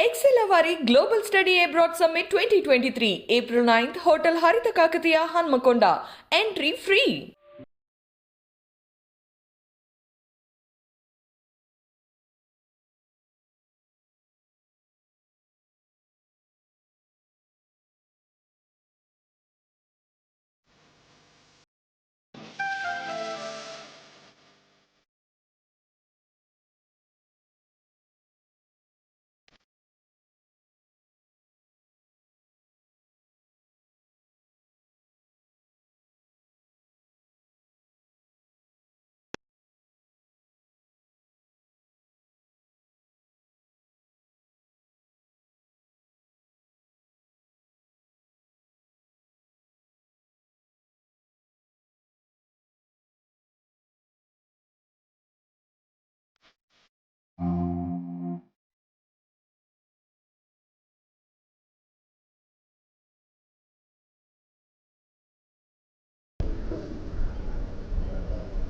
Excella Vari Global Study Abroad Summit 2023, April 9th, Hotel Haritha Kakatiya, Hanmakonda. Entry free.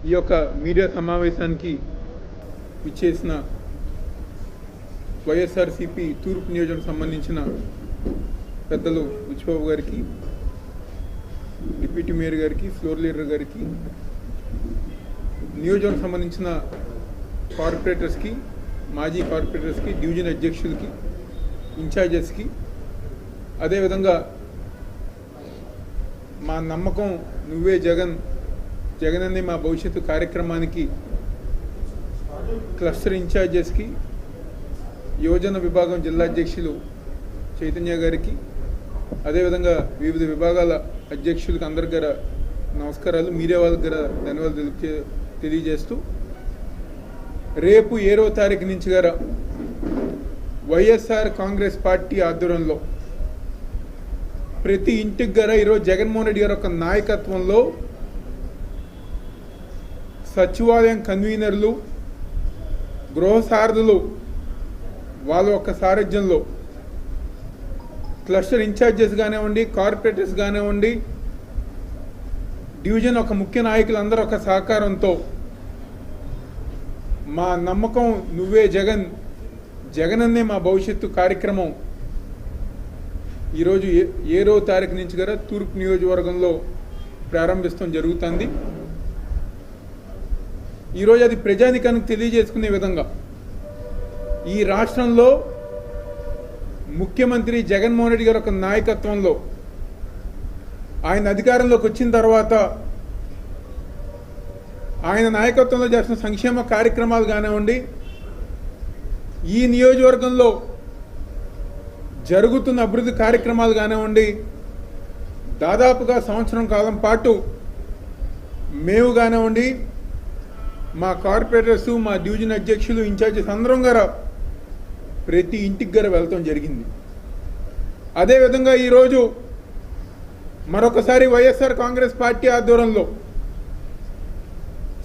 ఈ యొక్క media సమావేశానికి విచ్చేసిన వైఎస్ఆర్సీపీ తూర్పు నియోజకవర్గం సంబంధించిన పెద్దలు బుచ్చిబాబు గారికి, డిప్యూటీ మేయర్ గారికి, ఫ్లోర్ లీడర్ గారికి, నియోజకవర్గం సంబంధించిన కార్పొరేటర్స్కి, మాజీ కార్పొరేటర్స్కి, డివిజన్ అధ్యక్షులకి, ఇన్ఛార్జెస్కి, అదేవిధంగా మా నమ్మకం నువ్వే జగన్, జగనన్నే మా భవిష్యత్తు కార్యక్రమానికి క్లస్టర్ ఇన్ఛార్జెస్కి, యువజన విభాగం జిల్లా అధ్యక్షులు చైతన్య గారికి, అదేవిధంగా వివిధ విభాగాల అధ్యక్షులకు అందరి గారు నమస్కారాలు, మీడియా వాళ్ళకి గారు ధన్యవాదాలు తెలియజేస్తూ, రేపు 7వ తారీఖు నుంచి గారు వైఎస్ఆర్ కాంగ్రెస్ పార్టీ ఆధ్వర్యంలో ప్రతి ఇంటికి గారు ఈరోజు జగన్మోహన్ రెడ్డి గారి యొక్క నాయకత్వంలో సచివాలయం కన్వీనర్లు, గృహ సారథులు వాళ్ళ యొక్క సారథ్యంలో క్లస్టర్ ఇన్ఛార్జెస్ కానివ్వండి, కార్పొరేటర్స్ కానివ్వండి, డివిజన్ ఒక ముఖ్య నాయకులందరూ ఒక సహకారంతో మా నమ్మకం నువ్వే జగన్, జగనన్నే మా భవిష్యత్తు కార్యక్రమం ఈరోజు 7వ తారీఖు నుంచి కూడా తూర్పు నియోజకవర్గంలో ప్రారంభిస్తాం జరుగుతుంది. ఈరోజు అది ప్రజానికానికి తెలియజేసుకునే విధంగా ఈ రాష్ట్రంలో ముఖ్యమంత్రి జగన్మోహన్ రెడ్డి గారి యొక్క నాయకత్వంలో ఆయన అధికారంలోకి వచ్చిన తర్వాత ఆయన నాయకత్వంలో చేసిన సంక్షేమ కార్యక్రమాలు కానివ్వండి, ఈ నియోజకవర్గంలో జరుగుతున్న అభివృద్ధి కార్యక్రమాలు కానివ్వండి, దాదాపుగా సంవత్సరం కాలం పాటు మేము కానివ్వండి, మా కార్పొరేటర్స్, మా డివిజన్ అధ్యక్షులు, ఇన్ఛార్జెస్ అందరం గారు ప్రతి ఇంటికి గారు వెళ్తాం జరిగింది. అదేవిధంగా ఈరోజు మరొకసారి వైఎస్ఆర్ కాంగ్రెస్ పార్టీ ఆధ్వర్యంలో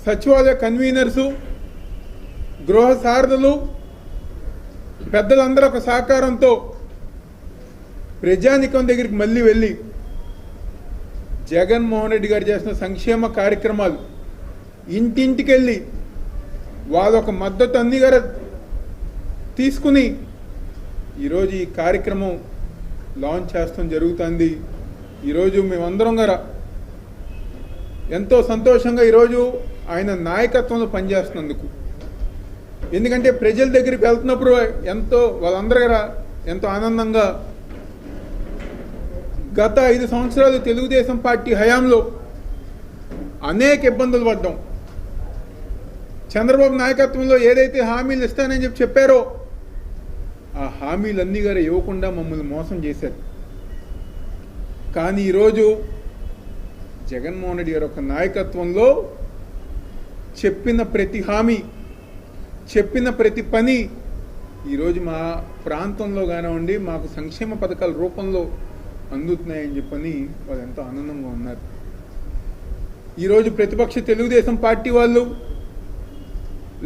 సచివాలయ కన్వీనర్సు, గృహ సారథులు, పెద్దలందరూ ఒక సహకారంతో ప్రజానికం దగ్గరికి మళ్ళీ వెళ్ళి జగన్మోహన్ రెడ్డి గారు చేసిన సంక్షేమ కార్యక్రమాలు ఇంటింటికి వెళ్ళి వాళ్ళ ఒక మద్దతు అన్ని గారు తీసుకుని ఈరోజు ఈ కార్యక్రమం లాంచ్ చేస్తాం జరుగుతుంది. ఈరోజు మేమందరం గారు ఎంతో సంతోషంగా ఈరోజు ఆయన నాయకత్వంలో పనిచేస్తున్నందుకు, ఎందుకంటే ప్రజల దగ్గరికి వెళ్తున్నప్పుడు ఎంతో వాళ్ళందరూ గారు ఎంతో ఆనందంగా గత 5 సంవత్సరాలు తెలుగుదేశం పార్టీ హయాంలో అనేక ఇబ్బందులు పడ్డాం. చంద్రబాబు నాయకత్వంలో ఏదైతే హామీలు ఇస్తానని చెప్పారో ఆ హామీలన్నీ గారు ఇవ్వకుండా మమ్మల్ని మోసం చేశారు. కానీ ఈరోజు జగన్మోహన్ రెడ్డి గారి యొక్క నాయకత్వంలో చెప్పిన ప్రతి హామీ, చెప్పిన ప్రతి పని ఈరోజు మా ప్రాంతంలో కానివ్వండి మాకు సంక్షేమ పథకాల రూపంలో అందుతున్నాయని చెప్పని వాళ్ళు ఎంతో ఆనందంగా ఉన్నారు. ఈరోజు ప్రతిపక్ష తెలుగుదేశం పార్టీ వాళ్ళు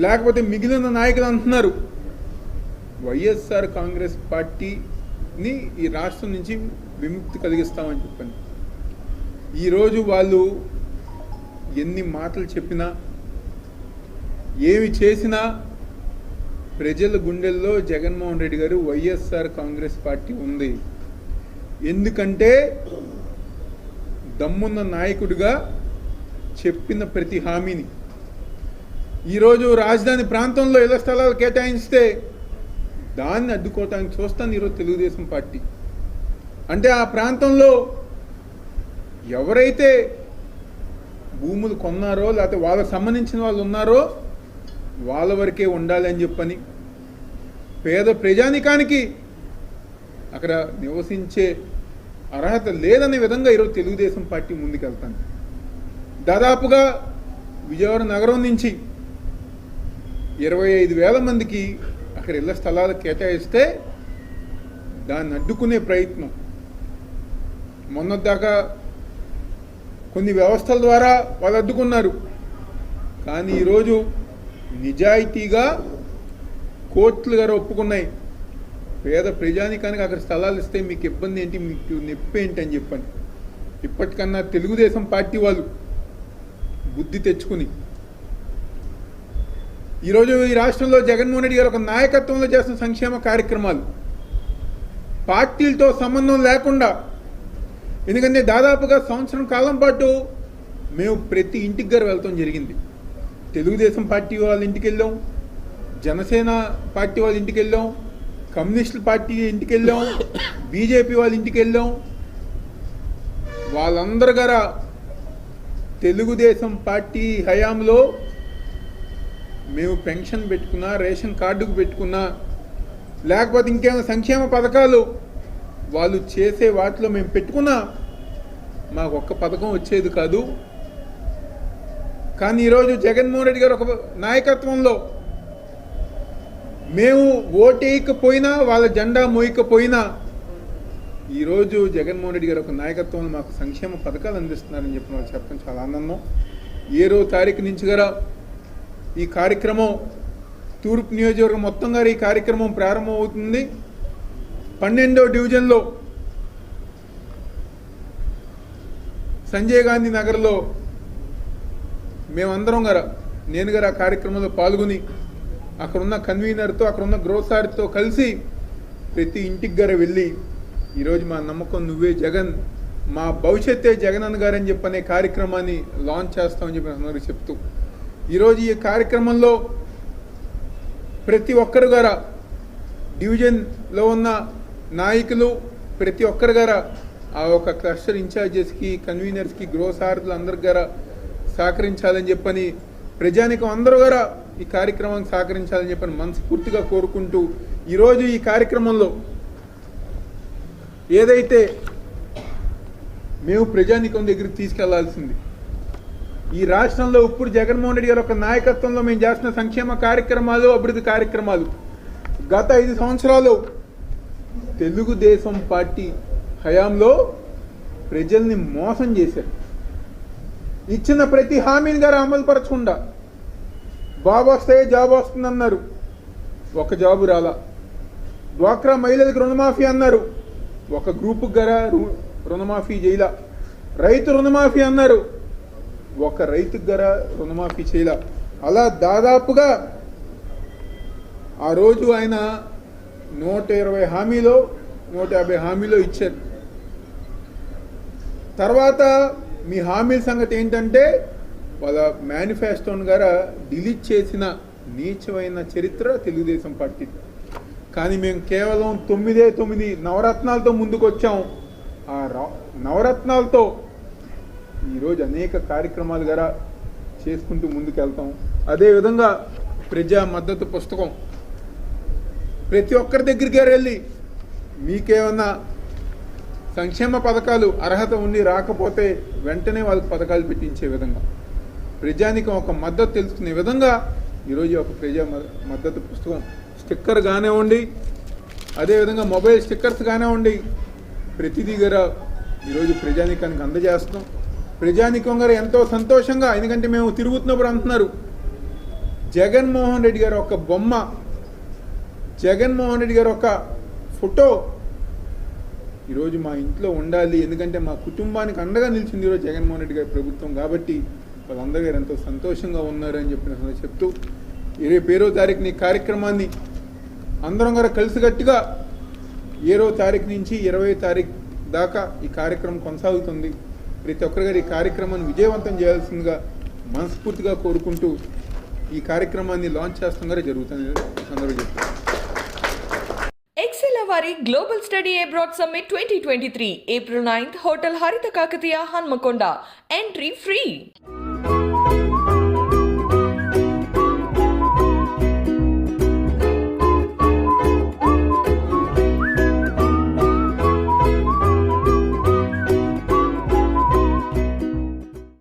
లేకపోతే మిగిలిన నాయకులు అంటున్నారు వైఎస్ఆర్ కాంగ్రెస్ పార్టీని ఈ రాష్ట్రం నుంచి విముక్తి కలిగిస్తామని చెప్పని. ఈరోజు వాళ్ళు ఎన్ని మాటలు చెప్పినా, ఏమి చేసినా ప్రజల గుండెల్లో జగన్మోహన్ రెడ్డి గారు వైఎస్ఆర్ కాంగ్రెస్ పార్టీ ఉంది. ఎందుకంటే దమ్మున్న నాయకుడిగా చెప్పిన ప్రతి హామీని ఈరోజు రాజధాని ప్రాంతంలో ఇళ్ల స్థలాలు కేటాయిస్తే దాన్ని అడ్డుకోవటానికి చూస్తాను ఈరోజు తెలుగుదేశం పార్టీ. అంటే ఆ ప్రాంతంలో ఎవరైతే భూములు కొన్నారో లేకపోతే వాళ్ళకు సంబంధించిన వాళ్ళు ఉన్నారో వాళ్ళ వరకే ఉండాలి అని చెప్పని, పేద ప్రజానికానికి అక్కడ నివసించే అర్హత లేదనే విధంగా ఈరోజు తెలుగుదేశం పార్టీ ముందుకెళ్తాను. దాదాపుగా విజయవాడ నగరం నుంచి 25,000 మందికి అక్కడ ఇళ్ల స్థలాలు కేటాయిస్తే దాన్ని అడ్డుకునే ప్రయత్నం మొన్నదాకా కొన్ని వ్యవస్థల ద్వారా వాళ్ళు అడ్డుకున్నారు. కానీ ఈరోజు నిజాయితీగా కోర్టులు గారు ఒప్పుకున్నాయి, పేద ప్రజానికానికి అక్కడ స్థలాలు ఇస్తే మీకు ఇబ్బంది ఏంటి, మీకు నొప్పి ఏంటి అని చెప్పని. ఇప్పటికన్నా తెలుగుదేశం పార్టీ వాళ్ళు బుద్ధి తెచ్చుకుని ఈరోజు ఈ రాష్ట్రంలో జగన్మోహన్ రెడ్డి గారు ఒక నాయకత్వంలో చేస్తున్న సంక్షేమ కార్యక్రమాలు పార్టీలతో సంబంధం లేకుండా, ఎందుకంటే దాదాపుగా సంవత్సరం కాలం పాటు మేము ప్రతి ఇంటికి గారు వెళ్తాం జరిగింది. తెలుగుదేశం పార్టీ వాళ్ళ ఇంటికి వెళ్ళాం, జనసేన పార్టీ వాళ్ళ ఇంటికి వెళ్ళాం, కమ్యూనిస్టుల పార్టీ ఇంటికి వెళ్ళాం, బీజేపీ వాళ్ళ ఇంటికి వెళ్ళాం. వాళ్ళందరి గారా తెలుగుదేశం పార్టీ హయాంలో మేము పెన్షన్ పెట్టుకున్నా, రేషన్ కార్డుకు పెట్టుకున్నా, లేకపోతే ఇంకేమైనా సంక్షేమ పథకాలు వాళ్ళు చేసే వాటిలో మేము పెట్టుకున్నా మాకు ఒక్క పథకం వచ్చేది కాదు. కానీ ఈరోజు జగన్మోహన్ రెడ్డి గారు ఒక నాయకత్వంలో మేము ఓటేయకపోయినా, వాళ్ళ జెండా మోయకపోయినా ఈరోజు జగన్మోహన్ రెడ్డి గారు ఒక నాయకత్వంలో మాకు సంక్షేమ పథకాలు అందిస్తున్నారని చెప్పిన వాళ్ళు చెప్పడం చాలా ఆనందం. 7వ తారీఖు నుంచి గారా ఈ కార్యక్రమం తూర్పు నియోజకవర్గం మొత్తం గారు ఈ కార్యక్రమం ప్రారంభం అవుతుంది. 12వ డివిజన్లో సంజయ్ గాంధీ నగర్లో మేమందరం గారా నేను గారు ఆ కార్యక్రమంలో పాల్గొని అక్కడున్న కన్వీనర్తో, అక్కడున్న గ్రోసార్తో కలిసి ప్రతి ఇంటికి గారు వెళ్ళి ఈరోజు మా నమ్మకం నువ్వే జగన్, మా భవిష్యత్తే జగన్ అన్న గారని చెప్పనే కార్యక్రమాన్ని లాంచ్ చేస్తామని చెప్పి అందరికీ చెప్తూ ఈరోజు ఈ కార్యక్రమంలో ప్రతి ఒక్కరు గారా డివిజన్లో ఉన్న నాయకులు ప్రతి ఒక్కరు గారా ఆ ఒక క్లస్టర్ ఇన్ఛార్జెస్కి, కన్వీనర్స్కి, గ్రోసార్లు అందరికి గారా సహకరించాలని చెప్పని, ప్రజానికం అందరూ గారా ఈ కార్యక్రమానికి సహకరించాలని చెప్పని మనస్ఫూర్తిగా కోరుకుంటూ ఈరోజు ఈ కార్యక్రమంలో ఏదైతే మేము ప్రజానికం దగ్గరికి తీసుకెళ్లాల్సింది, ఈ రాష్ట్రంలో ఇప్పుడు జగన్మోహన్ రెడ్డి గారు ఒక నాయకత్వంలో మేము చేస్తున్న సంక్షేమ కార్యక్రమాలు, అభివృద్ధి కార్యక్రమాలు గత 5 సంవత్సరాలు తెలుగుదేశం పార్టీ హయాంలో ప్రజల్ని మోసం చేశారు. ఇచ్చిన ప్రతి హామీని గారు అమలు పరచకుండా బాబు వస్తే జాబ్ వస్తుందన్నారు, ఒక జాబు రాలా. డ్వాక్రా మహిళలకు రుణమాఫీ అన్నారు, ఒక గ్రూపుకి గారా రుణమాఫీ చేయలా. రైతు రుణమాఫీ అన్నారు, ఒక రైతుకు గారా రుణమాఫీ చేయలా. అలా దాదాపుగా ఆ రోజు ఆయన 120 హామీలో 150 హామీలో ఇచ్చారు. తర్వాత మీ హామీల సంగతి ఏంటంటే వాళ్ళ మేనిఫెస్టోను గారా డిలీట్ చేసిన నీచమైన చరిత్ర తెలుగుదేశం పార్టీ. కానీ మేము కేవలం 9 నవరత్నాలతో ముందుకు వచ్చాం. ఆ నవరత్నాలతో ఈరోజు అనేక కార్యక్రమాలు గారా చేసుకుంటూ ముందుకు వెళ్తాం. అదేవిధంగా ప్రజా మద్దతు పుస్తకం ప్రతి ఒక్కరి దగ్గరికి వెళ్ళి మీకేమన్నా సంక్షేమ పథకాలు అర్హత ఉండి రాకపోతే వెంటనే వాళ్ళకి పథకాలు పెట్టించే విధంగా, ప్రజానికం ఒక మద్దతు తెలుసుకునే విధంగా ఈరోజు ఒక ప్రజా మద్దతు పుస్తకం స్టిక్కర్ కానివ్వండి, అదేవిధంగా మొబైల్ స్టిక్కర్స్ కానివ్వండి, ప్రతిదీ గారా ఈరోజు ప్రజానికానికి అందజేస్తాం. ప్రజానికం గారు ఎంతో సంతోషంగా, ఎందుకంటే మేము తిరుగుతున్నప్పుడు అంటున్నారు జగన్మోహన్ రెడ్డి గారు ఒక బొమ్మ, జగన్మోహన్ రెడ్డి గారు ఒక ఫోటో ఈరోజు మా ఇంట్లో ఉండాలి, ఎందుకంటే మా కుటుంబానికి అండగా నిలిచింది ఈరోజు జగన్మోహన్ రెడ్డి గారి ప్రభుత్వం. కాబట్టి వాళ్ళందరూ గారు ఎంతో సంతోషంగా ఉన్నారు అని చెప్పిన చెప్తూ రేపు 7వ తారీఖున ఈ కార్యక్రమాన్ని అందరం కూడా కలిసికట్టుగా 7వ తారీఖు నుంచి 20వ తారీఖు దాకా ఈ కార్యక్రమం కొనసాగుతుంది. ప్రతి ఒక్కరు గారు ఈ కార్యక్రమాన్ని విజయవంతం చేయాల్సిందిగా మనస్ఫూర్తిగా కోరుకుంటూ ఈ కార్యక్రమాన్ని లాంచ్ చేస్తాం గానే జరుగుతుంది. అందరూ చెప్తారు. ఎక్సెల్ వారి global study abroad summit 2023 April 9th hotel హరిత కాకతీయ హన్మకొండ. Entry free.